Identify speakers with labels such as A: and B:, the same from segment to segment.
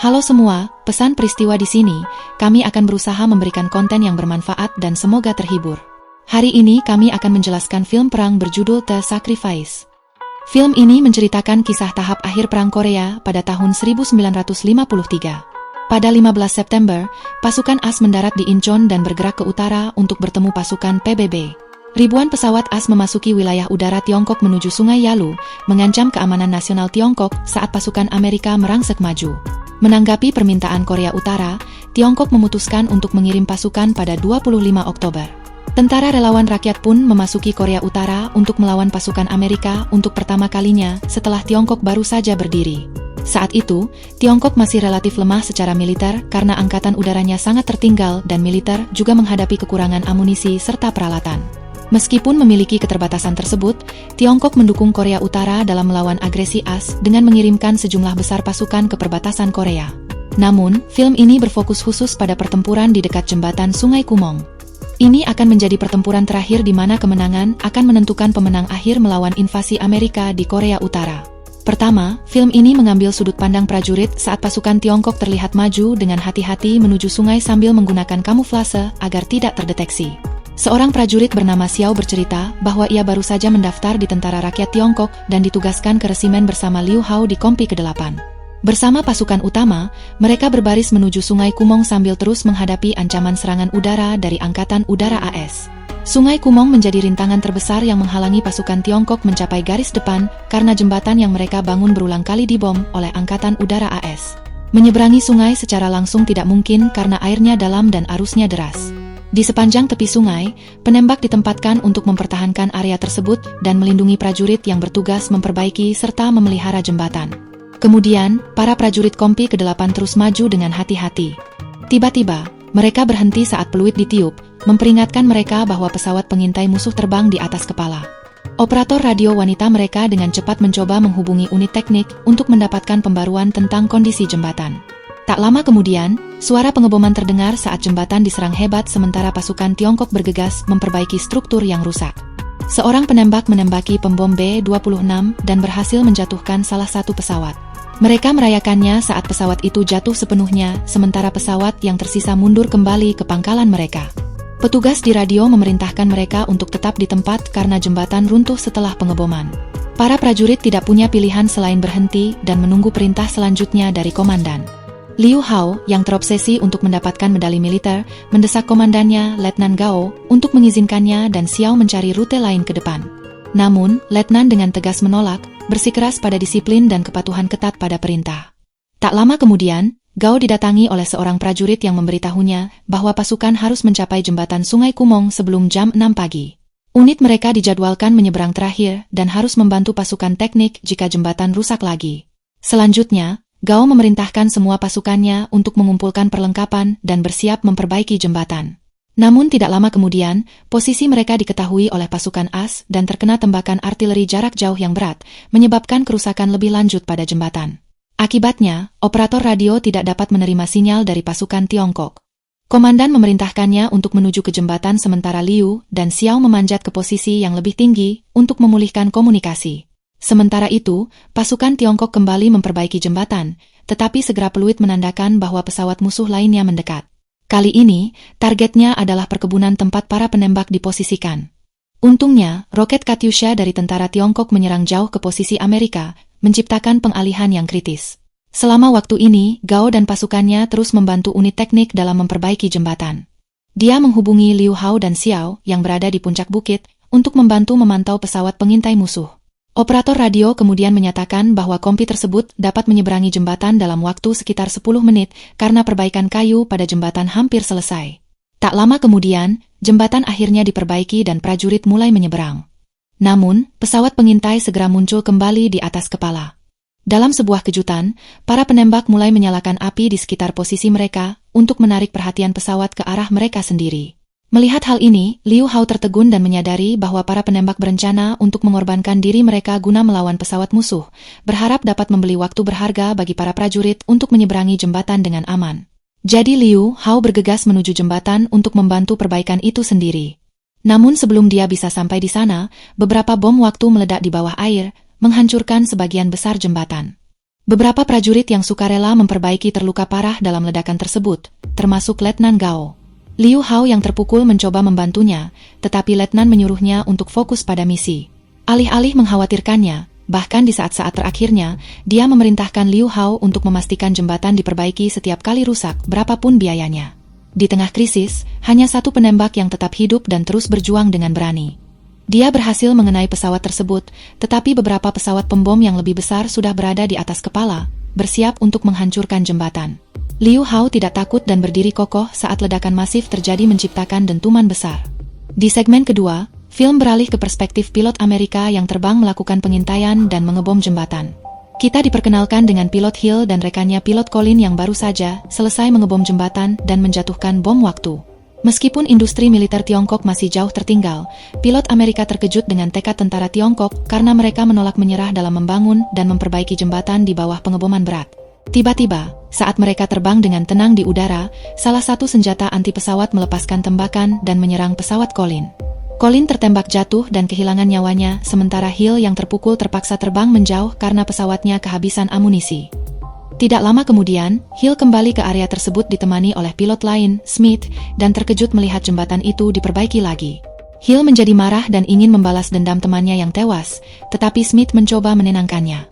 A: Halo semua, pesan peristiwa di sini, kami akan berusaha memberikan konten yang bermanfaat dan semoga terhibur. Hari ini kami akan menjelaskan film perang berjudul The Sacrifice. Film ini menceritakan kisah tahap akhir Perang Korea pada tahun 1953. Pada 15 September, pasukan AS mendarat di Incheon dan bergerak ke utara untuk bertemu pasukan PBB. Ribuan pesawat AS memasuki wilayah udara Tiongkok menuju Sungai Yalu, mengancam keamanan nasional Tiongkok saat pasukan Amerika merangsek maju. Menanggapi permintaan Korea Utara, Tiongkok memutuskan untuk mengirim pasukan pada 25 Oktober. Tentara Relawan Rakyat pun memasuki Korea Utara untuk melawan pasukan Amerika untuk pertama kalinya setelah Tiongkok baru saja berdiri. Saat itu, Tiongkok masih relatif lemah secara militer karena angkatan udaranya sangat tertinggal dan militer juga menghadapi kekurangan amunisi serta peralatan. Meskipun memiliki keterbatasan tersebut, Tiongkok mendukung Korea Utara dalam melawan agresi AS dengan mengirimkan sejumlah besar pasukan ke perbatasan Korea. Namun, film ini berfokus khusus pada pertempuran di dekat jembatan Sungai Kumong. Ini akan menjadi pertempuran terakhir di mana kemenangan akan menentukan pemenang akhir melawan invasi Amerika di Korea Utara. Pertama, film ini mengambil sudut pandang prajurit saat pasukan Tiongkok terlihat maju dengan hati-hati menuju sungai sambil menggunakan kamuflase agar tidak terdeteksi. Seorang prajurit bernama Xiao bercerita bahwa ia baru saja mendaftar di Tentara Rakyat Tiongkok dan ditugaskan ke resimen bersama Liu Hao di Kompi ke-8. Bersama pasukan utama, mereka berbaris menuju Sungai Kumong sambil terus menghadapi ancaman serangan udara dari Angkatan Udara AS. Sungai Kumong menjadi rintangan terbesar yang menghalangi pasukan Tiongkok mencapai garis depan karena jembatan yang mereka bangun berulang kali dibom oleh Angkatan Udara AS. Menyeberangi sungai secara langsung tidak mungkin karena airnya dalam dan arusnya deras. Di sepanjang tepi sungai, penembak ditempatkan untuk mempertahankan area tersebut dan melindungi prajurit yang bertugas memperbaiki serta memelihara jembatan. Kemudian, para prajurit Kompi ke-8 terus maju dengan hati-hati. Tiba-tiba, mereka berhenti saat peluit ditiup, memperingatkan mereka bahwa pesawat pengintai musuh terbang di atas kepala. Operator radio wanita mereka dengan cepat mencoba menghubungi unit teknik untuk mendapatkan pembaruan tentang kondisi jembatan. Tak lama kemudian, suara pengeboman terdengar saat jembatan diserang hebat sementara pasukan Tiongkok bergegas memperbaiki struktur yang rusak. Seorang penembak menembaki pembom B-26 dan berhasil menjatuhkan salah satu pesawat. Mereka merayakannya saat pesawat itu jatuh sepenuhnya, sementara pesawat yang tersisa mundur kembali ke pangkalan mereka. Petugas di radio memerintahkan mereka untuk tetap di tempat karena jembatan runtuh setelah pengeboman. Para prajurit tidak punya pilihan selain berhenti dan menunggu perintah selanjutnya dari komandan. Liu Hao, yang terobsesi untuk mendapatkan medali militer, mendesak komandannya, Letnan Gao, untuk mengizinkannya dan Xiao mencari rute lain ke depan. Namun, Letnan dengan tegas menolak, bersikeras pada disiplin dan kepatuhan ketat pada perintah. Tak lama kemudian, Gao didatangi oleh seorang prajurit yang memberitahunya bahwa pasukan harus mencapai jembatan Sungai Kumong sebelum jam 6 pagi. Unit mereka dijadwalkan menyeberang terakhir dan harus membantu pasukan teknik jika jembatan rusak lagi. Selanjutnya, Gao memerintahkan semua pasukannya untuk mengumpulkan perlengkapan dan bersiap memperbaiki jembatan. Namun tidak lama kemudian, posisi mereka diketahui oleh pasukan AS dan terkena tembakan artileri jarak jauh yang berat, menyebabkan kerusakan lebih lanjut pada jembatan. Akibatnya, operator radio tidak dapat menerima sinyal dari pasukan Tiongkok. Komandan memerintahkannya untuk menuju ke jembatan sementara Liu dan Xiao memanjat ke posisi yang lebih tinggi untuk memulihkan komunikasi. Sementara itu, pasukan Tiongkok kembali memperbaiki jembatan, tetapi segera peluit menandakan bahwa pesawat musuh lainnya mendekat. Kali ini, targetnya adalah perkebunan tempat para penembak diposisikan. Untungnya, roket Katyusha dari tentara Tiongkok menyerang jauh ke posisi Amerika, menciptakan pengalihan yang kritis. Selama waktu ini, Gao dan pasukannya terus membantu unit teknik dalam memperbaiki jembatan. Dia menghubungi Liu Hao dan Xiao yang berada di puncak bukit untuk membantu memantau pesawat pengintai musuh. Operator radio kemudian menyatakan bahwa kompi tersebut dapat menyeberangi jembatan dalam waktu sekitar 10 menit karena perbaikan kayu pada jembatan hampir selesai. Tak lama kemudian, jembatan akhirnya diperbaiki dan prajurit mulai menyeberang. Namun, pesawat pengintai segera muncul kembali di atas kepala. Dalam sebuah kejutan, para penembak mulai menyalakan api di sekitar posisi mereka untuk menarik perhatian pesawat ke arah mereka sendiri. Melihat hal ini, Liu Hao tertegun dan menyadari bahwa para penembak berencana untuk mengorbankan diri mereka guna melawan pesawat musuh, berharap dapat membeli waktu berharga bagi para prajurit untuk menyeberangi jembatan dengan aman. Jadi Liu Hao bergegas menuju jembatan untuk membantu perbaikan itu sendiri. Namun sebelum dia bisa sampai di sana, beberapa bom waktu meledak di bawah air, menghancurkan sebagian besar jembatan. Beberapa prajurit yang sukarela memperbaiki terluka parah dalam ledakan tersebut, termasuk Letnan Gao. Liu Hao yang terpukul mencoba membantunya, tetapi Letnan menyuruhnya untuk fokus pada misi. Alih-alih mengkhawatirkannya, bahkan di saat-saat terakhirnya, dia memerintahkan Liu Hao untuk memastikan jembatan diperbaiki setiap kali rusak, berapapun biayanya. Di tengah krisis, hanya satu penembak yang tetap hidup dan terus berjuang dengan berani. Dia berhasil mengenai pesawat tersebut, tetapi beberapa pesawat pembom yang lebih besar sudah berada di atas kepala, bersiap untuk menghancurkan jembatan. Liu Hao tidak takut dan berdiri kokoh saat ledakan masif terjadi menciptakan dentuman besar. Di segmen kedua, film beralih ke perspektif pilot Amerika yang terbang melakukan pengintaian dan mengebom jembatan. Kita diperkenalkan dengan pilot Hill dan rekannya pilot Colin yang baru saja selesai mengebom jembatan dan menjatuhkan bom waktu. Meskipun industri militer Tiongkok masih jauh tertinggal, pilot Amerika terkejut dengan tekad tentara Tiongkok karena mereka menolak menyerah dalam membangun dan memperbaiki jembatan di bawah pengeboman berat. Tiba-tiba, saat mereka terbang dengan tenang di udara, salah satu senjata anti pesawat melepaskan tembakan dan menyerang pesawat Colin. Colin tertembak jatuh dan kehilangan nyawanya, sementara Hill yang terpukul terpaksa terbang menjauh karena pesawatnya kehabisan amunisi. Tidak lama kemudian, Hill kembali ke area tersebut ditemani oleh pilot lain, Smith, dan terkejut melihat jembatan itu diperbaiki lagi. Hill menjadi marah dan ingin membalas dendam temannya yang tewas, tetapi Smith mencoba menenangkannya.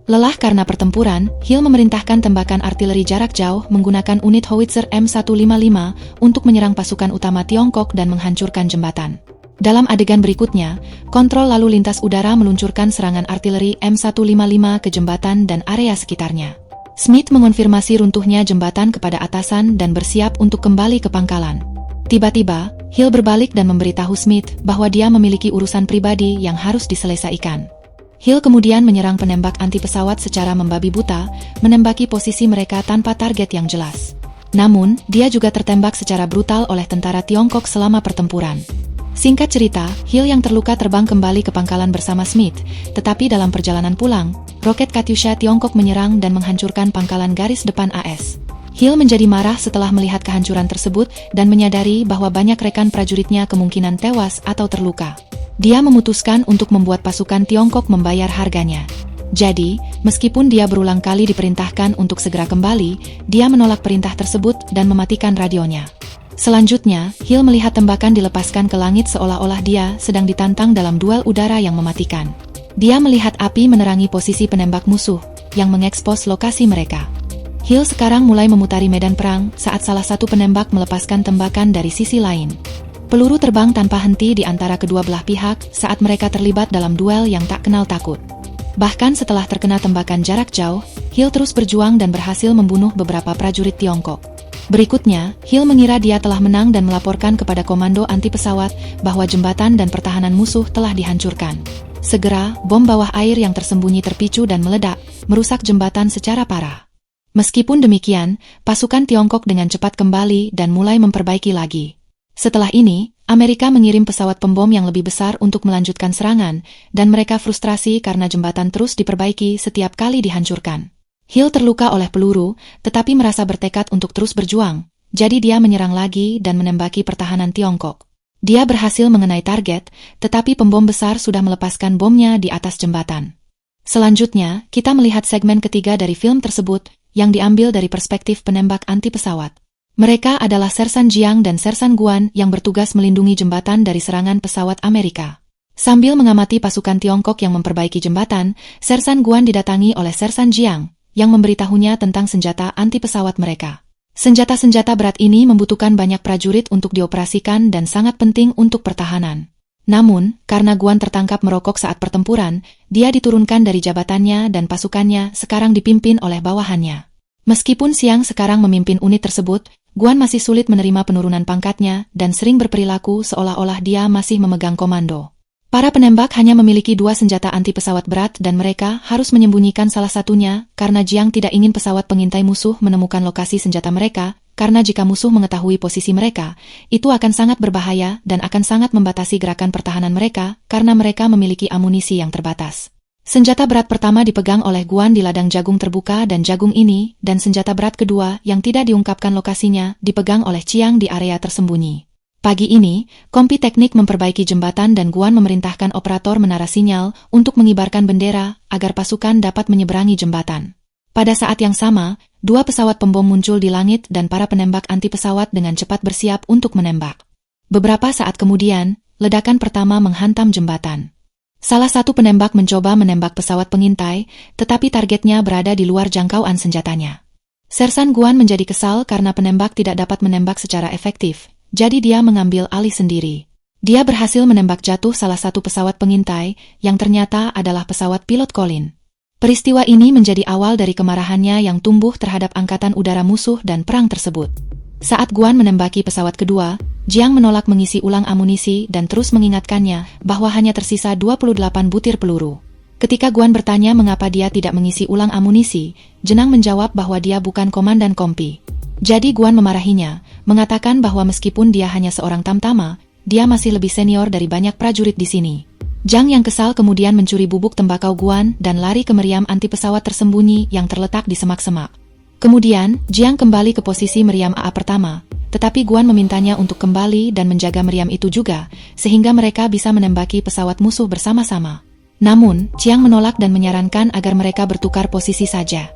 A: Lelah karena pertempuran, Hill memerintahkan tembakan artileri jarak jauh menggunakan unit howitzer M155 untuk menyerang pasukan utama Tiongkok dan menghancurkan jembatan. Dalam adegan berikutnya, kontrol lalu lintas udara meluncurkan serangan artileri M155 ke jembatan dan area sekitarnya. Smith mengonfirmasi runtuhnya jembatan kepada atasan dan bersiap untuk kembali ke pangkalan. Tiba-tiba, Hill berbalik dan memberitahu Smith bahwa dia memiliki urusan pribadi yang harus diselesaikan. Hill kemudian menyerang penembak anti pesawat secara membabi buta, menembaki posisi mereka tanpa target yang jelas. Namun, dia juga tertembak secara brutal oleh tentara Tiongkok selama pertempuran. Singkat cerita, Hill yang terluka terbang kembali ke pangkalan bersama Smith, tetapi dalam perjalanan pulang, roket Katyusha Tiongkok menyerang dan menghancurkan pangkalan garis depan AS. Hill menjadi marah setelah melihat kehancuran tersebut dan menyadari bahwa banyak rekan prajuritnya kemungkinan tewas atau terluka. Dia memutuskan untuk membuat pasukan Tiongkok membayar harganya. Jadi, meskipun dia berulang kali diperintahkan untuk segera kembali, dia menolak perintah tersebut dan mematikan radionya. Selanjutnya, Hill melihat tembakan dilepaskan ke langit seolah-olah dia sedang ditantang dalam duel udara yang mematikan. Dia melihat api menerangi posisi penembak musuh, yang mengekspos lokasi mereka. Hill sekarang mulai memutari medan perang saat salah satu penembak melepaskan tembakan dari sisi lain. Peluru terbang tanpa henti di antara kedua belah pihak saat mereka terlibat dalam duel yang tak kenal takut. Bahkan setelah terkena tembakan jarak jauh, Hill terus berjuang dan berhasil membunuh beberapa prajurit Tiongkok. Berikutnya, Hill mengira dia telah menang dan melaporkan kepada komando anti pesawat bahwa jembatan dan pertahanan musuh telah dihancurkan. Segera, bom bawah air yang tersembunyi terpicu dan meledak, merusak jembatan secara parah. Meskipun demikian, pasukan Tiongkok dengan cepat kembali dan mulai memperbaiki lagi. Setelah ini, Amerika mengirim pesawat pembom yang lebih besar untuk melanjutkan serangan, dan mereka frustrasi karena jembatan terus diperbaiki setiap kali dihancurkan. Hill terluka oleh peluru, tetapi merasa bertekad untuk terus berjuang, jadi dia menyerang lagi dan menembaki pertahanan Tiongkok. Dia berhasil mengenai target, tetapi pembom besar sudah melepaskan bomnya di atas jembatan. Selanjutnya, kita melihat segmen ketiga dari film tersebut, yang diambil dari perspektif penembak anti pesawat. Mereka adalah Sersan Jiang dan Sersan Guan yang bertugas melindungi jembatan dari serangan pesawat Amerika. Sambil mengamati pasukan Tiongkok yang memperbaiki jembatan, Sersan Guan didatangi oleh Sersan Jiang, yang memberitahunya tentang senjata anti pesawat mereka. Senjata-senjata berat ini membutuhkan banyak prajurit untuk dioperasikan dan sangat penting untuk pertahanan. Namun, karena Guan tertangkap merokok saat pertempuran, dia diturunkan dari jabatannya dan pasukannya sekarang dipimpin oleh bawahannya. Meskipun Siang sekarang memimpin unit tersebut, Guan masih sulit menerima penurunan pangkatnya dan sering berperilaku seolah-olah dia masih memegang komando. Para penembak hanya memiliki 2 senjata anti pesawat berat dan mereka harus menyembunyikan salah satunya karena Jiang tidak ingin pesawat pengintai musuh menemukan lokasi senjata mereka, karena jika musuh mengetahui posisi mereka, itu akan sangat berbahaya dan akan sangat membatasi gerakan pertahanan mereka karena mereka memiliki amunisi yang terbatas. Senjata berat pertama dipegang oleh Guan di ladang jagung terbuka dan jagung ini, dan senjata berat kedua yang tidak diungkapkan lokasinya dipegang oleh Chiang di area tersembunyi. Pagi ini, kompi teknik memperbaiki jembatan dan Guan memerintahkan operator menara sinyal untuk mengibarkan bendera agar pasukan dapat menyeberangi jembatan. Pada saat yang sama, dua pesawat pembom muncul di langit dan para penembak anti pesawat dengan cepat bersiap untuk menembak. Beberapa saat kemudian, ledakan pertama menghantam jembatan. Salah satu penembak mencoba menembak pesawat pengintai, tetapi targetnya berada di luar jangkauan senjatanya. Sersan Guan menjadi kesal karena penembak tidak dapat menembak secara efektif, jadi dia mengambil alih sendiri. Dia berhasil menembak jatuh salah satu pesawat pengintai, yang ternyata adalah pesawat pilot Colin. Peristiwa ini menjadi awal dari kemarahannya yang tumbuh terhadap angkatan udara musuh dan perang tersebut. Saat Guan menembaki pesawat kedua, Jiang menolak mengisi ulang amunisi dan terus mengingatkannya bahwa hanya tersisa 28 butir peluru. Ketika Guan bertanya mengapa dia tidak mengisi ulang amunisi, Jenang menjawab bahwa dia bukan komandan kompi. Jadi Guan memarahinya, mengatakan bahwa meskipun dia hanya seorang tamtama, dia masih lebih senior dari banyak prajurit di sini. Jiang yang kesal kemudian mencuri bubuk tembakau Guan dan lari ke meriam anti pesawat tersembunyi yang terletak di semak-semak. Kemudian, Jiang kembali ke posisi meriam AA pertama, tetapi Guan memintanya untuk kembali dan menjaga meriam itu juga, sehingga mereka bisa menembaki pesawat musuh bersama-sama. Namun, Jiang menolak dan menyarankan agar mereka bertukar posisi saja.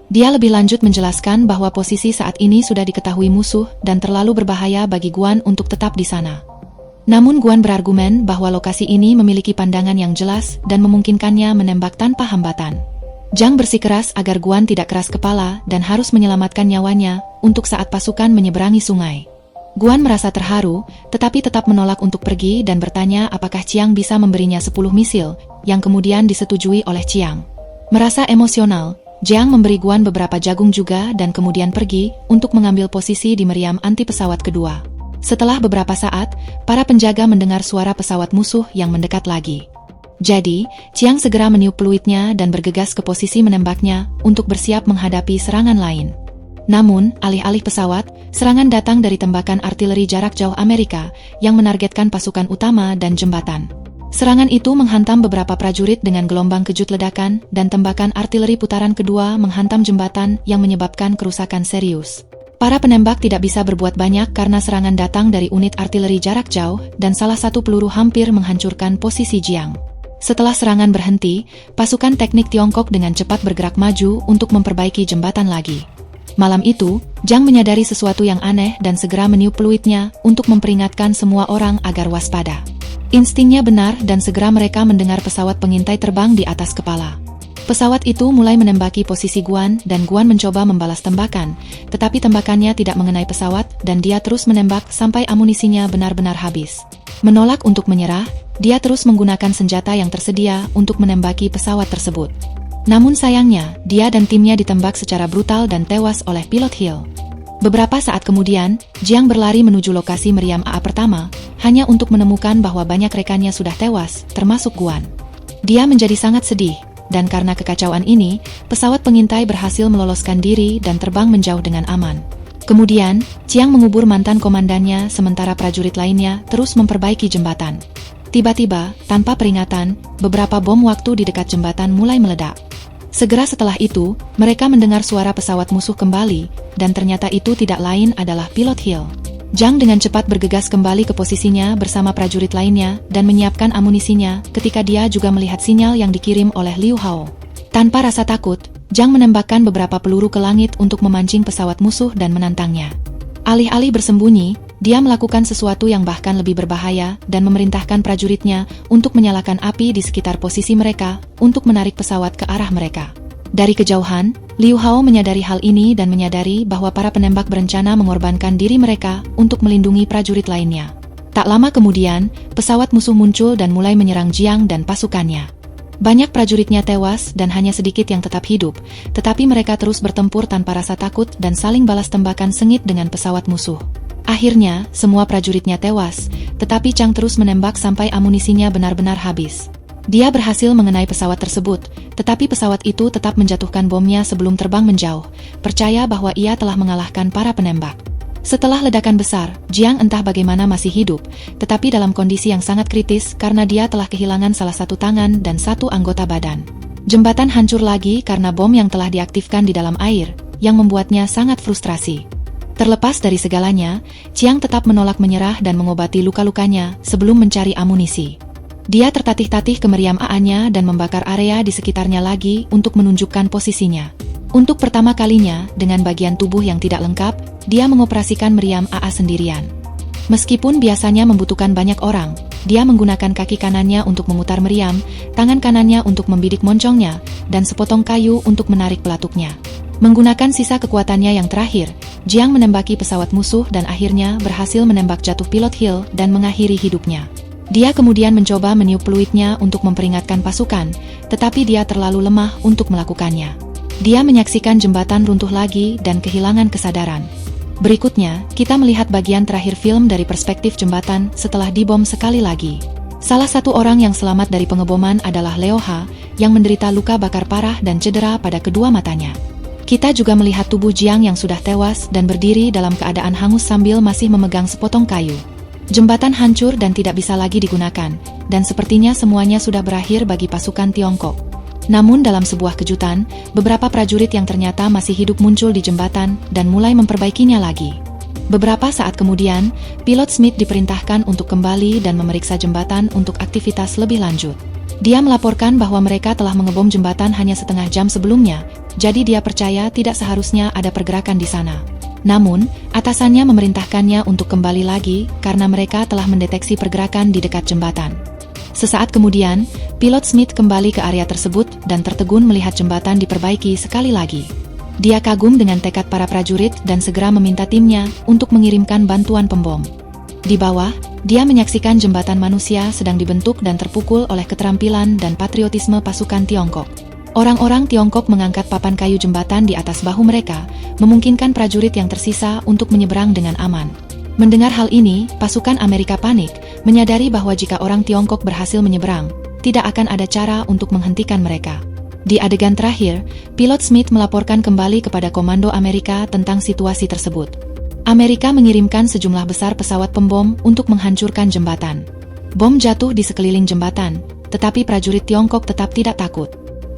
A: Dia lebih lanjut menjelaskan bahwa posisi saat ini sudah diketahui musuh dan terlalu berbahaya bagi Guan untuk tetap di sana. Namun Guan berargumen bahwa lokasi ini memiliki pandangan yang jelas dan memungkinkannya menembak tanpa hambatan. Jiang bersikeras agar Guan tidak keras kepala dan harus menyelamatkan nyawanya untuk saat pasukan menyeberangi sungai. Guan merasa terharu, tetapi tetap menolak untuk pergi dan bertanya apakah Jiang bisa memberinya 10 misil, yang kemudian disetujui oleh Jiang. Merasa emosional, Jiang memberi Guan beberapa jagung juga dan kemudian pergi untuk mengambil posisi di meriam anti pesawat kedua. Setelah beberapa saat, para penjaga mendengar suara pesawat musuh yang mendekat lagi. Jadi, Jiang segera meniup peluitnya dan bergegas ke posisi menembaknya untuk bersiap menghadapi serangan lain. Namun, alih-alih pesawat, serangan datang dari tembakan artileri jarak jauh Amerika yang menargetkan pasukan utama dan jembatan. Serangan itu menghantam beberapa prajurit dengan gelombang kejut ledakan dan tembakan artileri putaran kedua menghantam jembatan yang menyebabkan kerusakan serius. Para penembak tidak bisa berbuat banyak karena serangan datang dari unit artileri jarak jauh dan salah satu peluru hampir menghancurkan posisi Jiang. Setelah serangan berhenti, pasukan teknik Tiongkok dengan cepat bergerak maju untuk memperbaiki jembatan lagi. Malam itu, Jiang menyadari sesuatu yang aneh dan segera meniup peluitnya untuk memperingatkan semua orang agar waspada. Instingnya benar dan segera mereka mendengar pesawat pengintai terbang di atas kepala. Pesawat itu mulai menembaki posisi Guan dan Guan mencoba membalas tembakan, tetapi tembakannya tidak mengenai pesawat dan dia terus menembak sampai amunisinya benar-benar habis. Menolak untuk menyerah, dia terus menggunakan senjata yang tersedia untuk menembaki pesawat tersebut. Namun sayangnya, dia dan timnya ditembak secara brutal dan tewas oleh pilot Hill. Beberapa saat kemudian, Jiang berlari menuju lokasi meriam AA pertama, hanya untuk menemukan bahwa banyak rekannya sudah tewas, termasuk Guan. Dia menjadi sangat sedih, dan karena kekacauan ini, pesawat pengintai berhasil meloloskan diri dan terbang menjauh dengan aman. Kemudian, Jiang mengubur mantan komandannya sementara prajurit lainnya terus memperbaiki jembatan. Tiba-tiba, tanpa peringatan, beberapa bom waktu di dekat jembatan mulai meledak. Segera setelah itu, mereka mendengar suara pesawat musuh kembali, dan ternyata itu tidak lain adalah pilot Hill. Jiang dengan cepat bergegas kembali ke posisinya bersama prajurit lainnya dan menyiapkan amunisinya ketika dia juga melihat sinyal yang dikirim oleh Liu Hao. Tanpa rasa takut, Jiang menembakkan beberapa peluru ke langit untuk memancing pesawat musuh dan menantangnya. Alih-alih bersembunyi, dia melakukan sesuatu yang bahkan lebih berbahaya dan memerintahkan prajuritnya untuk menyalakan api di sekitar posisi mereka untuk menarik pesawat ke arah mereka. Dari kejauhan, Liu Hao menyadari hal ini dan menyadari bahwa para penembak berencana mengorbankan diri mereka untuk melindungi prajurit lainnya. Tak lama kemudian, pesawat musuh muncul dan mulai menyerang Jiang dan pasukannya. Banyak prajuritnya tewas dan hanya sedikit yang tetap hidup, tetapi mereka terus bertempur tanpa rasa takut dan saling balas tembakan sengit dengan pesawat musuh. Akhirnya, semua prajuritnya tewas, tetapi Chang terus menembak sampai amunisinya benar-benar habis. Dia berhasil mengenai pesawat tersebut, tetapi pesawat itu tetap menjatuhkan bomnya sebelum terbang menjauh, percaya bahwa ia telah mengalahkan para penembak. Setelah ledakan besar, Jiang entah bagaimana masih hidup, tetapi dalam kondisi yang sangat kritis karena dia telah kehilangan salah satu tangan dan satu anggota badan. Jembatan hancur lagi karena bom yang telah diaktifkan di dalam air, yang membuatnya sangat frustrasi. Terlepas dari segalanya, Jiang tetap menolak menyerah dan mengobati luka-lukanya sebelum mencari amunisi. Dia tertatih-tatih ke meriam AA-nya dan membakar area di sekitarnya lagi untuk menunjukkan posisinya. Untuk pertama kalinya, dengan bagian tubuh yang tidak lengkap, dia mengoperasikan meriam AA sendirian. Meskipun biasanya membutuhkan banyak orang, dia menggunakan kaki kanannya untuk memutar meriam, tangan kanannya untuk membidik moncongnya, dan sepotong kayu untuk menarik pelatuknya. Menggunakan sisa kekuatannya yang terakhir, Jiang menembaki pesawat musuh dan akhirnya berhasil menembak jatuh pilot Hill dan mengakhiri hidupnya. Dia kemudian mencoba meniup peluitnya untuk memperingatkan pasukan, tetapi dia terlalu lemah untuk melakukannya. Dia menyaksikan jembatan runtuh lagi dan kehilangan kesadaran. Berikutnya, kita melihat bagian terakhir film dari perspektif jembatan setelah dibom sekali lagi. Salah satu orang yang selamat dari pengeboman adalah Leo Ha, yang menderita luka bakar parah dan cedera pada kedua matanya. Kita juga melihat tubuh Jiang yang sudah tewas dan berdiri dalam keadaan hangus sambil masih memegang sepotong kayu. Jembatan hancur dan tidak bisa lagi digunakan, dan sepertinya semuanya sudah berakhir bagi pasukan Tiongkok. Namun dalam sebuah kejutan, beberapa prajurit yang ternyata masih hidup muncul di jembatan dan mulai memperbaikinya lagi. Beberapa saat kemudian, pilot Smith diperintahkan untuk kembali dan memeriksa jembatan untuk aktivitas lebih lanjut. Dia melaporkan bahwa mereka telah mengebom jembatan hanya setengah jam sebelumnya, jadi dia percaya tidak seharusnya ada pergerakan di sana. Namun, atasannya memerintahkannya untuk kembali lagi karena mereka telah mendeteksi pergerakan di dekat jembatan. Sesaat kemudian, pilot Smith kembali ke area tersebut dan tertegun melihat jembatan diperbaiki sekali lagi. Dia kagum dengan tekad para prajurit dan segera meminta timnya untuk mengirimkan bantuan pembom. Di bawah, dia menyaksikan jembatan manusia sedang dibentuk dan terpukul oleh keterampilan dan patriotisme pasukan Tiongkok. Orang-orang Tiongkok mengangkat papan kayu jembatan di atas bahu mereka, memungkinkan prajurit yang tersisa untuk menyeberang dengan aman. Mendengar hal ini, pasukan Amerika panik, menyadari bahwa jika orang Tiongkok berhasil menyeberang, tidak akan ada cara untuk menghentikan mereka. Di adegan terakhir, pilot Smith melaporkan kembali kepada komando Amerika tentang situasi tersebut. Amerika mengirimkan sejumlah besar pesawat pembom untuk menghancurkan jembatan. Bom jatuh di sekeliling jembatan, tetapi prajurit Tiongkok tetap tidak takut.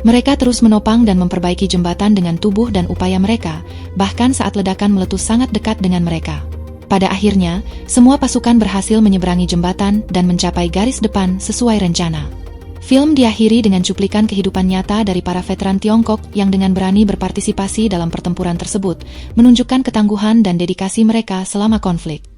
A: Mereka terus menopang dan memperbaiki jembatan dengan tubuh dan upaya mereka, bahkan saat ledakan meletus sangat dekat dengan mereka. Pada akhirnya, semua pasukan berhasil menyeberangi jembatan dan mencapai garis depan sesuai rencana. Film diakhiri dengan cuplikan kehidupan nyata dari para veteran Tiongkok yang dengan berani berpartisipasi dalam pertempuran tersebut, menunjukkan ketangguhan dan dedikasi mereka selama konflik.